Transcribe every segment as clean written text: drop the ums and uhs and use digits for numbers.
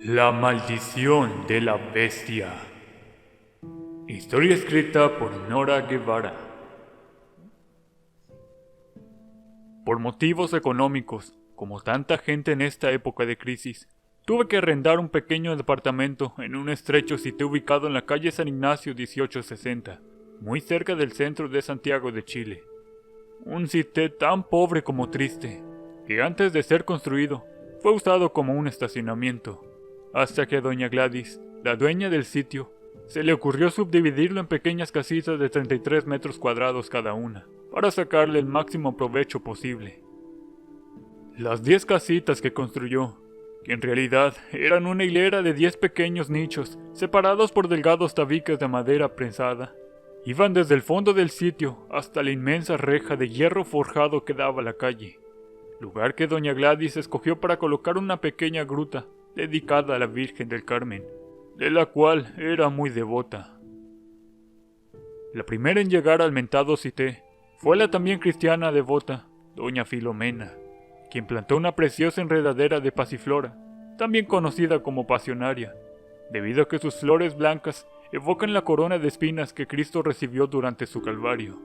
La maldición de la bestia. Historia escrita por Nora Guevara. Por motivos económicos, como tanta gente en esta época de crisis, tuve que arrendar un pequeño departamento en un estrecho sitio ubicado en la calle San Ignacio 1860, muy cerca del centro de Santiago de Chile. Un sitio tan pobre como triste, que antes de ser construido, fue usado como un estacionamiento, hasta que a doña Gladys, la dueña del sitio, se le ocurrió subdividirlo en pequeñas casitas de 33 metros cuadrados cada una, para sacarle el máximo provecho posible. Las 10 casitas que construyó, que en realidad eran una hilera de 10 pequeños nichos, separados por delgados tabiques de madera prensada, iban desde el fondo del sitio hasta la inmensa reja de hierro forjado que daba a la calle, lugar que doña Gladys escogió para colocar una pequeña gruta dedicada a la Virgen del Carmen, de la cual era muy devota. La primera en llegar al mentado cité fue la también cristiana devota, doña Filomena, quien plantó una preciosa enredadera de pasiflora, también conocida como pasionaria, debido a que sus flores blancas evocan la corona de espinas que Cristo recibió durante su calvario.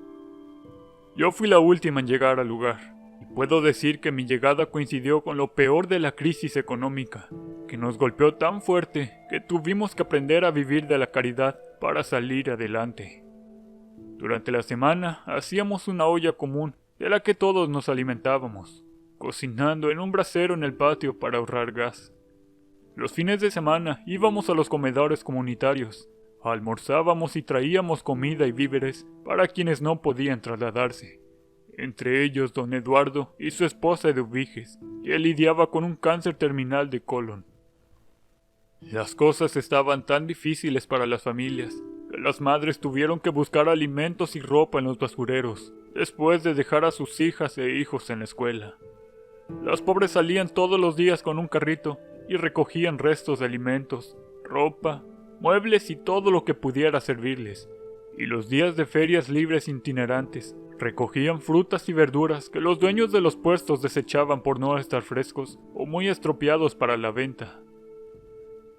Yo fui la última en llegar al lugar, y puedo decir que mi llegada coincidió con lo peor de la crisis económica, que nos golpeó tan fuerte que tuvimos que aprender a vivir de la caridad para salir adelante. Durante la semana hacíamos una olla común de la que todos nos alimentábamos, cocinando en un brasero en el patio para ahorrar gas. Los fines de semana íbamos a los comedores comunitarios, almorzábamos y traíamos comida y víveres para quienes no podían trasladarse. Entre ellos don Eduardo y su esposa Eduviges, que lidiaba con un cáncer terminal de colon. Las cosas estaban tan difíciles para las familias, que las madres tuvieron que buscar alimentos y ropa en los basureros, después de dejar a sus hijas e hijos en la escuela. Las pobres salían todos los días con un carrito y recogían restos de alimentos, ropa, muebles y todo lo que pudiera servirles, y los días de ferias libres itinerantes, recogían frutas y verduras que los dueños de los puestos desechaban por no estar frescos o muy estropeados para la venta.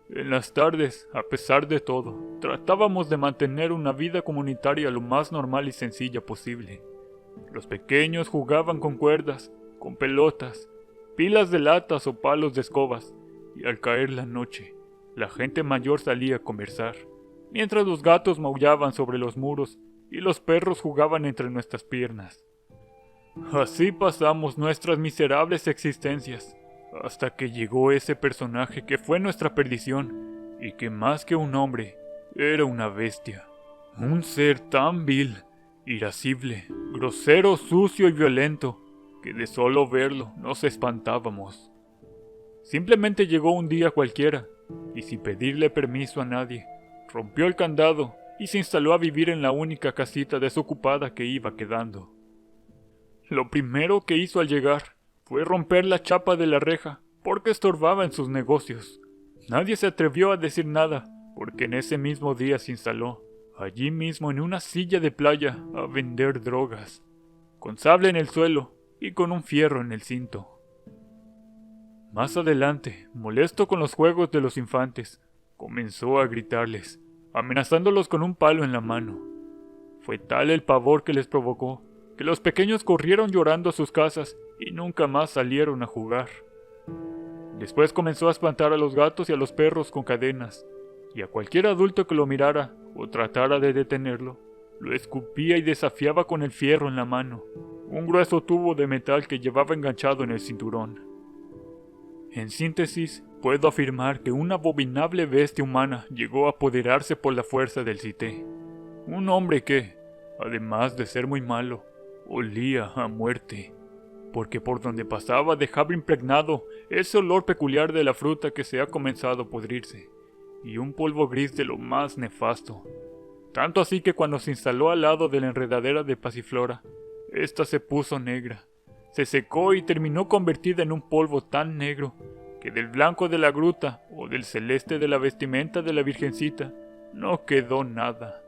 En las tardes, a pesar de todo, tratábamos de mantener una vida comunitaria lo más normal y sencilla posible. Los pequeños jugaban con cuerdas, con pelotas, pilas de latas o palos de escobas, y al caer la noche, la gente mayor salía a conversar, mientras los gatos maullaban sobre los muros y los perros jugaban entre nuestras piernas. Así pasamos nuestras miserables existencias, hasta que llegó ese personaje que fue nuestra perdición, y que más que un hombre, era una bestia. Un ser tan vil, irascible, grosero, sucio y violento, que de solo verlo nos espantábamos. Simplemente llegó un día cualquiera, y sin pedirle permiso a nadie, rompió el candado y se instaló a vivir en la única casita desocupada que iba quedando. Lo primero que hizo al llegar fue romper la chapa de la reja, porque estorbaba en sus negocios. Nadie se atrevió a decir nada, porque en ese mismo día se instaló, allí mismo en una silla de playa, a vender drogas, con sable en el suelo y con un fierro en el cinto. Más adelante, molesto con los juegos de los infantes, comenzó a gritarles, amenazándolos con un palo en la mano. Fue tal el pavor que les provocó, que los pequeños corrieron llorando a sus casas y nunca más salieron a jugar. Después comenzó a espantar a los gatos y a los perros con cadenas, y a cualquier adulto que lo mirara o tratara de detenerlo, lo escupía y desafiaba con el fierro en la mano, un grueso tubo de metal que llevaba enganchado en el cinturón. En síntesis, puedo afirmar que una abominable bestia humana llegó a apoderarse por la fuerza del cité. Un hombre que, además de ser muy malo, olía a muerte, porque por donde pasaba dejaba impregnado ese olor peculiar de la fruta que se ha comenzado a podrirse, y un polvo gris de lo más nefasto. Tanto así que cuando se instaló al lado de la enredadera de pasiflora, ésta se puso negra, se secó y terminó convertida en un polvo tan negro que del blanco de la gruta o del celeste de la vestimenta de la Virgencita no quedó nada.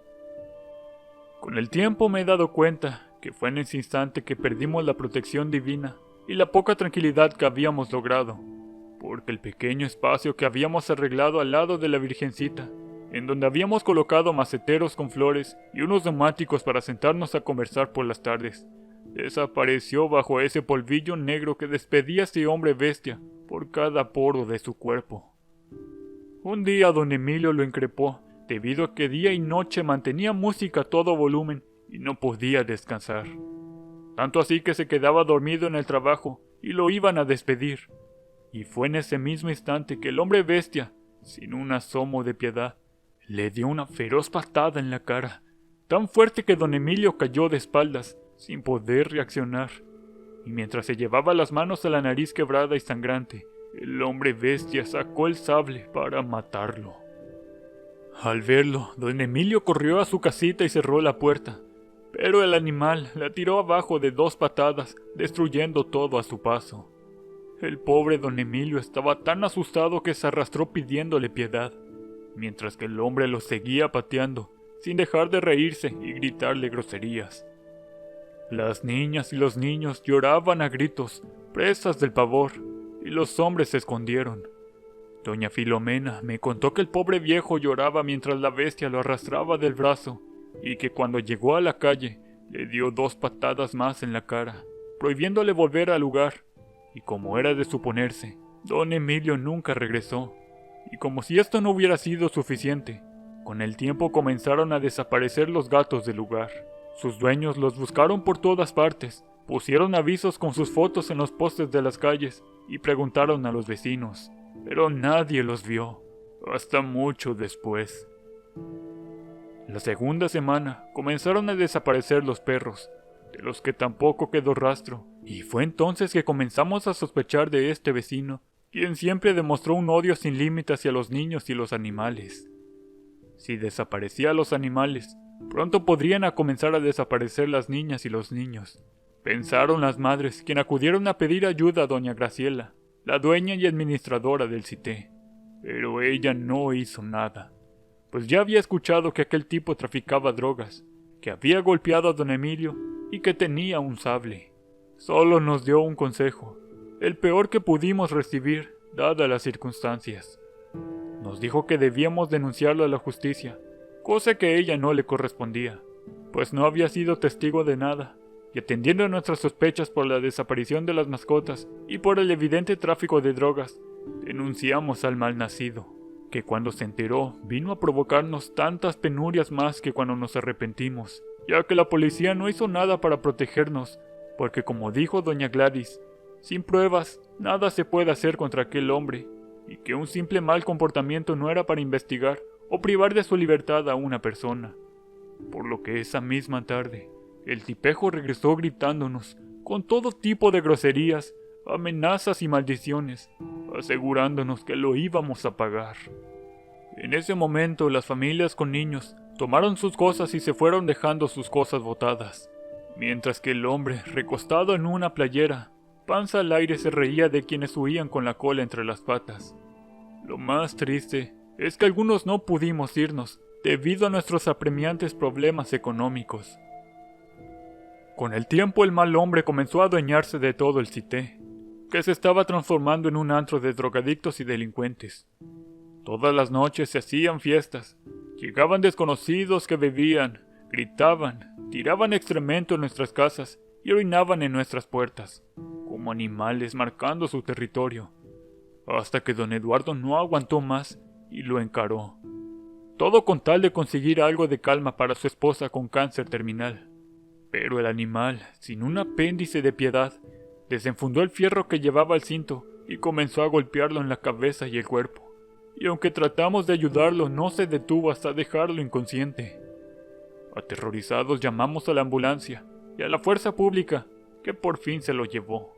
Con el tiempo me he dado cuenta que fue en ese instante que perdimos la protección divina y la poca tranquilidad que habíamos logrado, porque el pequeño espacio que habíamos arreglado al lado de la Virgencita, en donde habíamos colocado maceteros con flores y unos neumáticos para sentarnos a conversar por las tardes, desapareció bajo ese polvillo negro que despedía ese hombre bestia por cada poro de su cuerpo. Un día don Emilio lo increpó, debido a que día y noche mantenía música a todo volumen y no podía descansar. Tanto así que se quedaba dormido en el trabajo y lo iban a despedir. Y fue en ese mismo instante que el hombre bestia, sin un asomo de piedad, le dio una feroz patada en la cara, tan fuerte que don Emilio cayó de espaldas, sin poder reaccionar. Y mientras se llevaba las manos a la nariz quebrada y sangrante, el hombre bestia sacó el sable para matarlo. Al verlo, don Emilio corrió a su casita y cerró la puerta, pero el animal la tiró abajo de 2 patadas, destruyendo todo a su paso. El pobre don Emilio estaba tan asustado que se arrastró pidiéndole piedad, mientras que el hombre lo seguía pateando, sin dejar de reírse y gritarle groserías. Las niñas y los niños lloraban a gritos, presas del pavor, y los hombres se escondieron. Doña Filomena me contó que el pobre viejo lloraba mientras la bestia lo arrastraba del brazo, y que cuando llegó a la calle, le dio 2 patadas más en la cara, prohibiéndole volver al lugar, y como era de suponerse, don Emilio nunca regresó, y como si esto no hubiera sido suficiente, con el tiempo comenzaron a desaparecer los gatos del lugar. Sus dueños los buscaron por todas partes, pusieron avisos con sus fotos en los postes de las calles, y preguntaron a los vecinos, pero nadie los vio, hasta mucho después. La segunda semana comenzaron a desaparecer los perros, de los que tampoco quedó rastro, y fue entonces que comenzamos a sospechar de este vecino, quien siempre demostró un odio sin límite hacia los niños y los animales. Si desaparecían los animales, pronto podrían comenzar a desaparecer las niñas y los niños, pensaron las madres, quien acudieron a pedir ayuda a doña Graciela, la dueña y administradora del CITE, pero ella no hizo nada, pues ya había escuchado que aquel tipo traficaba drogas, que había golpeado a don Emilio y que tenía un sable. Solo nos dio un consejo, el peor que pudimos recibir, dadas las circunstancias. Nos dijo que debíamos denunciarlo a la justicia, cosa que a ella no le correspondía, pues no había sido testigo de nada, y atendiendo a nuestras sospechas por la desaparición de las mascotas y por el evidente tráfico de drogas, denunciamos al malnacido, que cuando se enteró vino a provocarnos tantas penurias más que cuando nos arrepentimos, ya que la policía no hizo nada para protegernos, porque como dijo doña Gladys, sin pruebas nada se puede hacer contra aquel hombre, y que un simple mal comportamiento no era para investigar o privar de su libertad a una persona. Por lo que esa misma tarde, el tipejo regresó gritándonos, con todo tipo de groserías, amenazas y maldiciones, asegurándonos que lo íbamos a pagar. En ese momento las familias con niños tomaron sus cosas y se fueron dejando sus cosas botadas, mientras que el hombre, recostado en una playera, panza al aire, se reía de quienes huían con la cola entre las patas. Lo más triste es que algunos no pudimos irnos debido a nuestros apremiantes problemas económicos. Con el tiempo el mal hombre comenzó a adueñarse de todo el CITE, que se estaba transformando en un antro de drogadictos y delincuentes. Todas las noches se hacían fiestas, llegaban desconocidos que bebían, gritaban, tiraban excremento en nuestras casas y orinaban en nuestras puertas, como animales marcando su territorio, hasta que don Eduardo no aguantó más y lo encaró. Todo con tal de conseguir algo de calma para su esposa con cáncer terminal. Pero el animal, sin un apéndice de piedad, desenfundó el fierro que llevaba al cinto y comenzó a golpearlo en la cabeza y el cuerpo. Y aunque tratamos de ayudarlo, no se detuvo hasta dejarlo inconsciente. Aterrorizados llamamos a la ambulancia y a la fuerza pública, que por fin se lo llevó.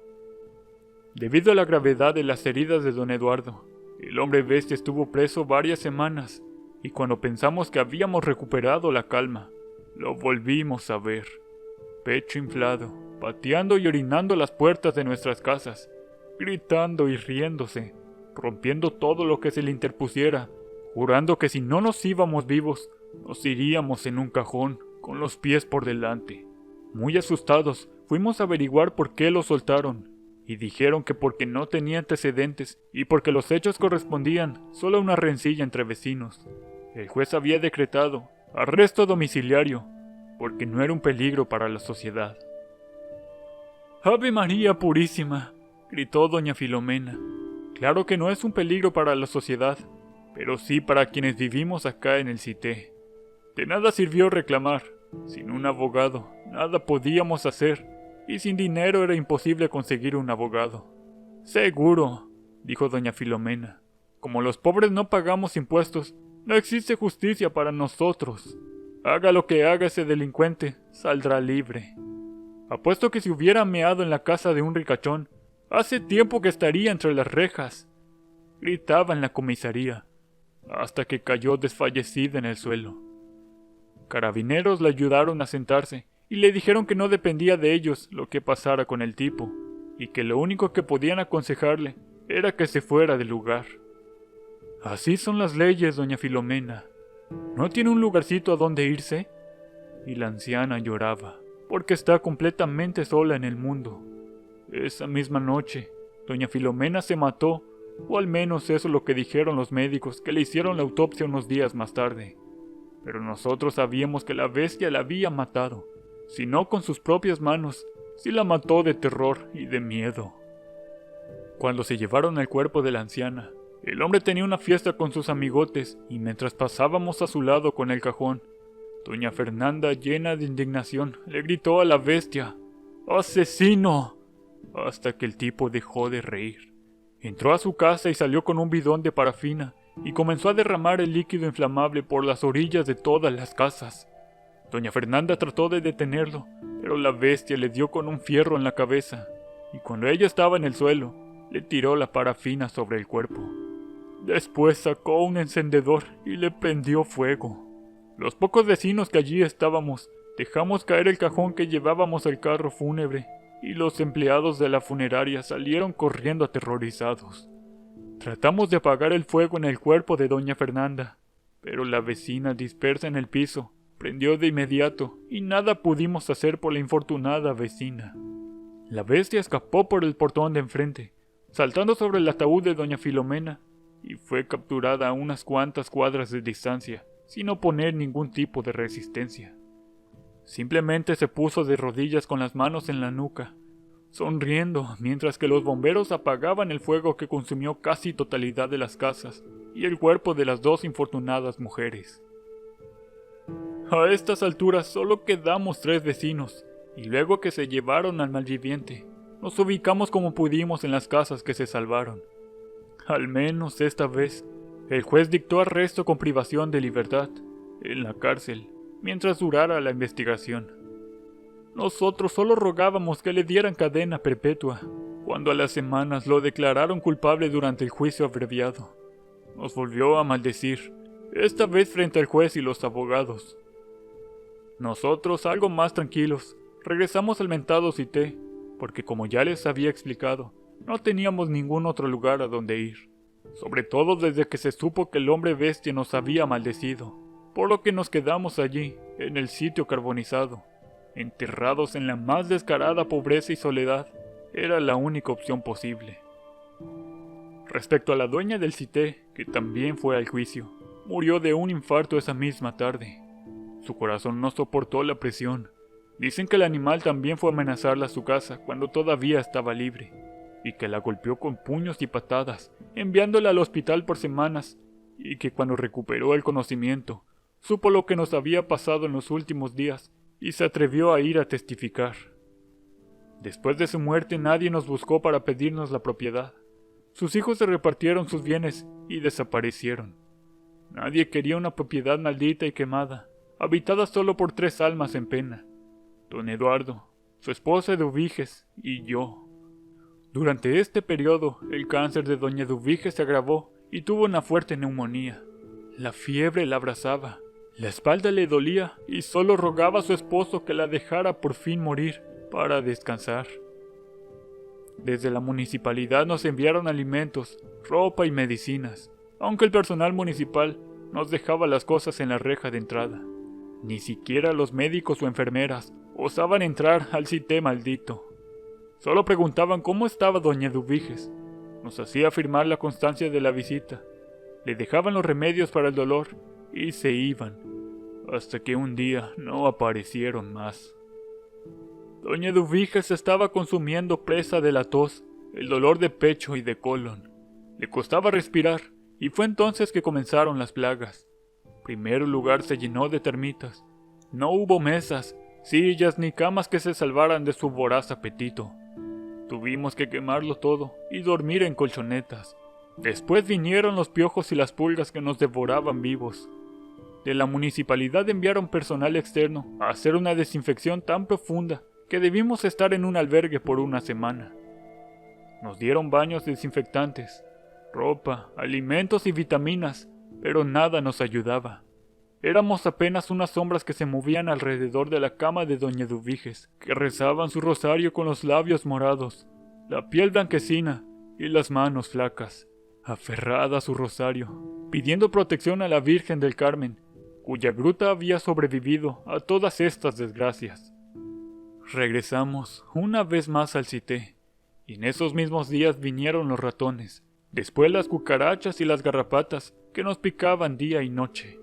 Debido a la gravedad de las heridas de don Eduardo, el hombre bestia estuvo preso varias semanas, y cuando pensamos que habíamos recuperado la calma, lo volvimos a ver, pecho inflado, pateando y orinando las puertas de nuestras casas, gritando y riéndose, rompiendo todo lo que se le interpusiera, jurando que si no nos íbamos vivos, nos iríamos en un cajón, con los pies por delante. Muy asustados, fuimos a averiguar por qué lo soltaron, y dijeron que porque no tenía antecedentes y porque los hechos correspondían solo a una rencilla entre vecinos, el juez había decretado arresto domiciliario porque no era un peligro para la sociedad. «¡Ave María Purísima!», gritó doña Filomena. «Claro que no es un peligro para la sociedad, pero sí para quienes vivimos acá en el Cité. De nada sirvió reclamar. Sin un abogado, nada podíamos hacer, y sin dinero era imposible conseguir un abogado». «Seguro», dijo doña Filomena. «Como los pobres no pagamos impuestos, no existe justicia para nosotros. Haga lo que haga ese delincuente, saldrá libre. Apuesto que si hubiera meado en la casa de un ricachón, hace tiempo que estaría entre las rejas», gritaba en la comisaría, hasta que cayó desfallecida en el suelo. Carabineros la ayudaron a sentarse y le dijeron que no dependía de ellos lo que pasara con el tipo, y que lo único que podían aconsejarle era que se fuera del lugar. «Así son las leyes, doña Filomena. ¿No tiene un lugarcito a donde irse?». Y la anciana lloraba, porque está completamente sola en el mundo. Esa misma noche, doña Filomena se mató, o al menos eso es lo que dijeron los médicos que le hicieron la autopsia unos días más tarde. Pero nosotros sabíamos que la bestia la había matado, si no con sus propias manos, sí la mató de terror y de miedo. Cuando se llevaron el cuerpo de la anciana, el hombre tenía una fiesta con sus amigotes y mientras pasábamos a su lado con el cajón, doña Fernanda, llena de indignación, le gritó a la bestia: «¡Asesino!», hasta que el tipo dejó de reír. Entró a su casa y salió con un bidón de parafina y comenzó a derramar el líquido inflamable por las orillas de todas las casas. Doña Fernanda trató de detenerlo, pero la bestia le dio con un fierro en la cabeza, y cuando ella estaba en el suelo, le tiró la parafina sobre el cuerpo. Después sacó un encendedor y le prendió fuego. Los pocos vecinos que allí estábamos dejamos caer el cajón que llevábamos al carro fúnebre, y los empleados de la funeraria salieron corriendo aterrorizados. Tratamos de apagar el fuego en el cuerpo de doña Fernanda, pero la vecina, dispersa en el piso, prendió de inmediato y nada pudimos hacer por la infortunada vecina. La bestia escapó por el portón de enfrente, saltando sobre el ataúd de doña Filomena, y fue capturada a unas cuantas cuadras de distancia, sin oponer ningún tipo de resistencia. Simplemente se puso de rodillas con las manos en la nuca, sonriendo mientras que los bomberos apagaban el fuego que consumió casi totalidad de las casas y el cuerpo de las dos infortunadas mujeres. A estas alturas solo quedamos 3 vecinos, y luego que se llevaron al malviviente, nos ubicamos como pudimos en las casas que se salvaron. Al menos esta vez, el juez dictó arresto con privación de libertad en la cárcel mientras durara la investigación. Nosotros solo rogábamos que le dieran cadena perpetua, cuando a las semanas lo declararon culpable durante el juicio abreviado. Nos volvió a maldecir, esta vez frente al juez y los abogados. Nosotros, algo más tranquilos, regresamos al mentado Cité, porque como ya les había explicado, no teníamos ningún otro lugar a donde ir, sobre todo desde que se supo que el hombre bestia nos había maldecido, por lo que nos quedamos allí, en el sitio carbonizado, enterrados en la más descarada pobreza y soledad. Era la única opción posible. Respecto a la dueña del Cité, que también fue al juicio, murió de un infarto esa misma tarde. Su corazón no soportó la presión. Dicen que el animal también fue a amenazarla a su casa cuando todavía estaba libre, y que la golpeó con puños y patadas, enviándola al hospital por semanas, y que cuando recuperó el conocimiento, supo lo que nos había pasado en los últimos días, y se atrevió a ir a testificar. Después de su muerte nadie nos buscó para pedirnos la propiedad. Sus hijos se repartieron sus bienes y desaparecieron. Nadie quería una propiedad maldita y quemada, habitada solo por 3 almas en pena: don Eduardo, su esposa Eduviges y yo. Durante este periodo, el cáncer de doña Eduviges se agravó y tuvo una fuerte neumonía. La fiebre la abrasaba, la espalda le dolía y solo rogaba a su esposo que la dejara por fin morir para descansar. Desde la municipalidad nos enviaron alimentos, ropa y medicinas, aunque el personal municipal nos dejaba las cosas en la reja de entrada. Ni siquiera los médicos o enfermeras osaban entrar al Cité maldito. Solo preguntaban cómo estaba doña Eduviges. Nos hacía firmar la constancia de la visita. Le dejaban los remedios para el dolor y se iban, hasta que un día no aparecieron más. Doña Eduviges estaba consumiendo presa de la tos, el dolor de pecho y de colon. Le costaba respirar, y fue entonces que comenzaron las plagas. Primero el lugar se llenó de termitas. No hubo mesas, sillas ni camas que se salvaran de su voraz apetito. Tuvimos que quemarlo todo y dormir en colchonetas. Después vinieron los piojos y las pulgas que nos devoraban vivos. De la municipalidad enviaron personal externo a hacer una desinfección tan profunda que debimos estar en un albergue por una semana. Nos dieron baños desinfectantes, ropa, alimentos y vitaminas, pero nada nos ayudaba. Éramos apenas unas sombras que se movían alrededor de la cama de doña Eduviges, que rezaban su rosario con los labios morados, la piel blanquecina y las manos flacas, aferrada a su rosario, pidiendo protección a la Virgen del Carmen, cuya gruta había sobrevivido a todas estas desgracias. Regresamos una vez más al Cité, y en esos mismos días vinieron los ratones, después las cucarachas y las garrapatas que nos picaban día y noche.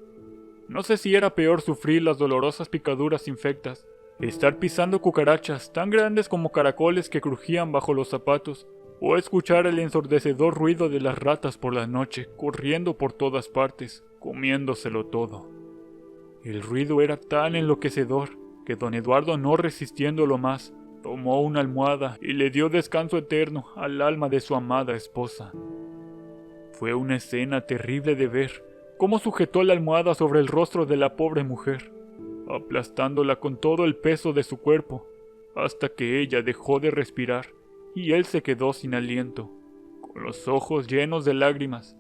No sé si era peor sufrir las dolorosas picaduras infectas, estar pisando cucarachas tan grandes como caracoles que crujían bajo los zapatos, o escuchar el ensordecedor ruido de las ratas por la noche corriendo por todas partes, comiéndoselo todo. El ruido era tan enloquecedor que don Eduardo, no resistiéndolo más, tomó una almohada y le dio descanso eterno al alma de su amada esposa. Fue una escena terrible de ver cómo sujetó la almohada sobre el rostro de la pobre mujer, aplastándola con todo el peso de su cuerpo, hasta que ella dejó de respirar y él se quedó sin aliento, con los ojos llenos de lágrimas,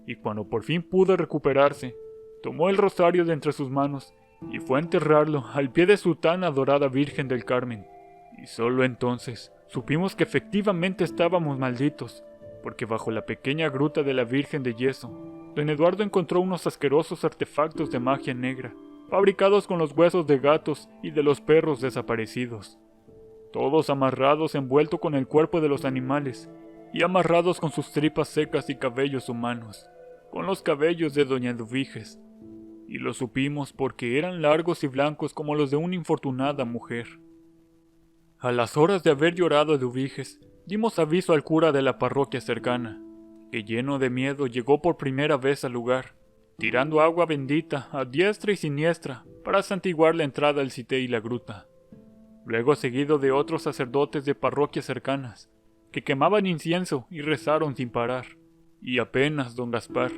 y cuando por fin pudo recuperarse, tomó el rosario de entre sus manos y fue a enterrarlo al pie de su tan adorada Virgen del Carmen. Y solo entonces supimos que efectivamente estábamos malditos, porque bajo la pequeña gruta de la Virgen de Yeso, don Eduardo encontró unos asquerosos artefactos de magia negra, fabricados con los huesos de gatos y de los perros desaparecidos, todos amarrados envuelto con el cuerpo de los animales, y amarrados con sus tripas secas y cabellos humanos, con los cabellos de doña Eduviges, y lo supimos porque eran largos y blancos como los de una infortunada mujer. A las horas de haber llorado Eduviges, dimos aviso al cura de la parroquia cercana, que lleno de miedo llegó por primera vez al lugar, tirando agua bendita a diestra y siniestra para santiguar la entrada al Cité y la gruta. Luego seguido de otros sacerdotes de parroquias cercanas, que quemaban incienso y rezaron sin parar, y apenas don Gaspar,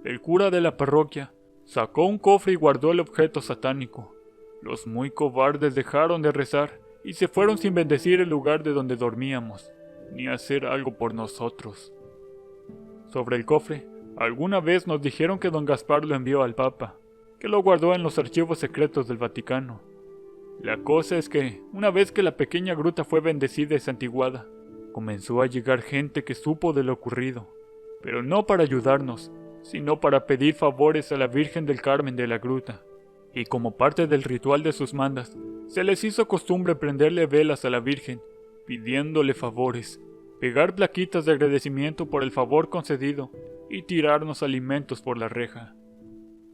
el cura de la parroquia, sacó un cofre y guardó el objeto satánico. Los muy cobardes dejaron de rezar y se fueron sin bendecir el lugar de donde dormíamos, ni hacer algo por nosotros. Sobre el cofre, alguna vez nos dijeron que don Gaspar lo envió al Papa, que lo guardó en los archivos secretos del Vaticano. La cosa es que, una vez que la pequeña gruta fue bendecida y santiguada, comenzó a llegar gente que supo de lo ocurrido, pero no para ayudarnos, sino para pedir favores a la Virgen del Carmen de la gruta, y como parte del ritual de sus mandas, se les hizo costumbre prenderle velas a la Virgen, pidiéndole favores, pegar plaquitas de agradecimiento por el favor concedido y tirarnos alimentos por la reja.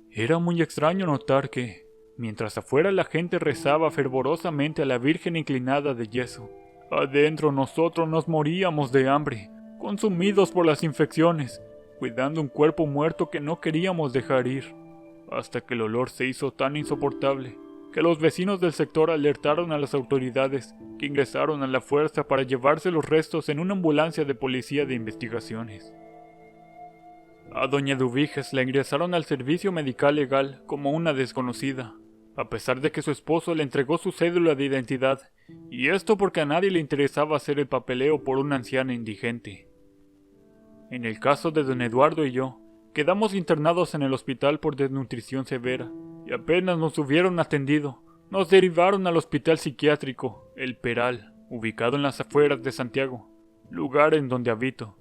Era muy extraño notar que, mientras afuera la gente rezaba fervorosamente a la Virgen inclinada de yeso, adentro nosotros nos moríamos de hambre, consumidos por las infecciones, cuidando un cuerpo muerto que no queríamos dejar ir, hasta que el olor se hizo tan insoportable que los vecinos del sector alertaron a las autoridades, que ingresaron a la fuerza para llevarse los restos en una ambulancia de policía de investigaciones. A doña Eduviges la ingresaron al servicio medical legal como una desconocida, a pesar de que su esposo le entregó su cédula de identidad, y esto porque a nadie le interesaba hacer el papeleo por una anciana indigente. En el caso de don Eduardo y yo, quedamos internados en el hospital por desnutrición severa, y apenas nos hubieron atendido, nos derivaron al hospital psiquiátrico, El Peral, ubicado en las afueras de Santiago, lugar en donde habito,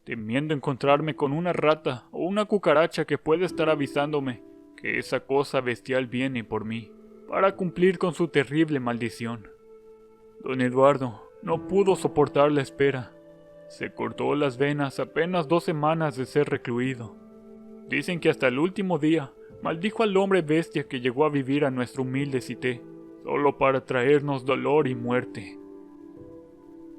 temiendo encontrarme con una rata o una cucaracha que puede estar avisándome que esa cosa bestial viene por mí, para cumplir con su terrible maldición. Don Eduardo, No pudo soportar la espera. Se cortó las venas apenas 2 semanas de ser recluido. Dicen que hasta el último día maldijo al hombre bestia que llegó a vivir a nuestro humilde cité, solo para traernos dolor y muerte.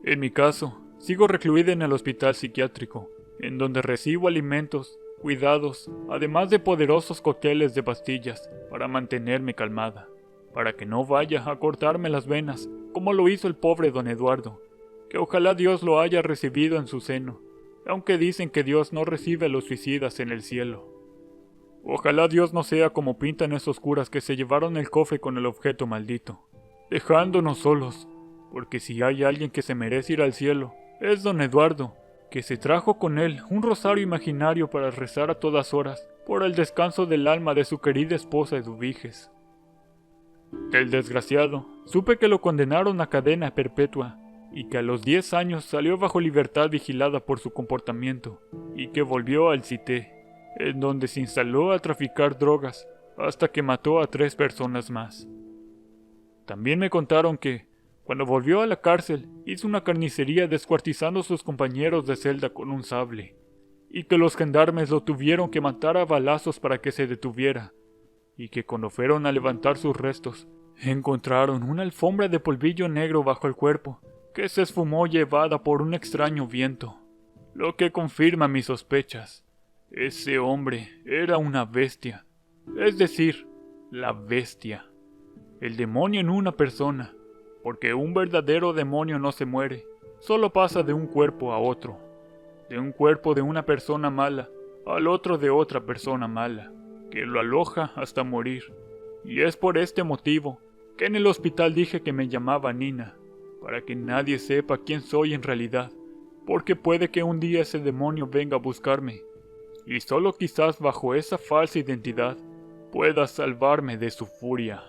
En mi caso, sigo recluida en el hospital psiquiátrico, en donde recibo alimentos, cuidados, además de poderosos cócteles de pastillas para mantenerme calmada, para que no vaya a cortarme las venas como lo hizo el pobre don Eduardo, que ojalá Dios lo haya recibido en su seno, aunque dicen que Dios no recibe a los suicidas en el cielo. Ojalá Dios no sea como pintan esos curas que se llevaron el cofre con el objeto maldito, dejándonos solos, porque si hay alguien que se merece ir al cielo, es don Eduardo, que se trajo con él un rosario imaginario para rezar a todas horas por el descanso del alma de su querida esposa Eduviges. Del desgraciado, supe que lo condenaron a cadena perpetua, y que a los 10 años salió bajo libertad vigilada por su comportamiento, y que volvió al Cité, en donde se instaló a traficar drogas, hasta que mató a 3 personas más. También me contaron que, cuando volvió a la cárcel, hizo una carnicería descuartizando a sus compañeros de celda con un sable, y que los gendarmes lo tuvieron que matar a balazos para que se detuviera, y que cuando fueron a levantar sus restos, encontraron una alfombra de polvillo negro bajo el cuerpo, que se esfumó llevada por un extraño viento, lo que confirma mis sospechas. Ese hombre era una bestia, es decir, la bestia, el demonio en una persona, porque un verdadero demonio no se muere, solo pasa de un cuerpo a otro, de un cuerpo de una persona mala al otro de otra persona mala, que lo aloja hasta morir, y es por este motivo que en el hospital dije que me llamaba Nina, para que nadie sepa quién soy en realidad, porque puede que un día ese demonio venga a buscarme, y solo quizás bajo esa falsa identidad pueda salvarme de su furia.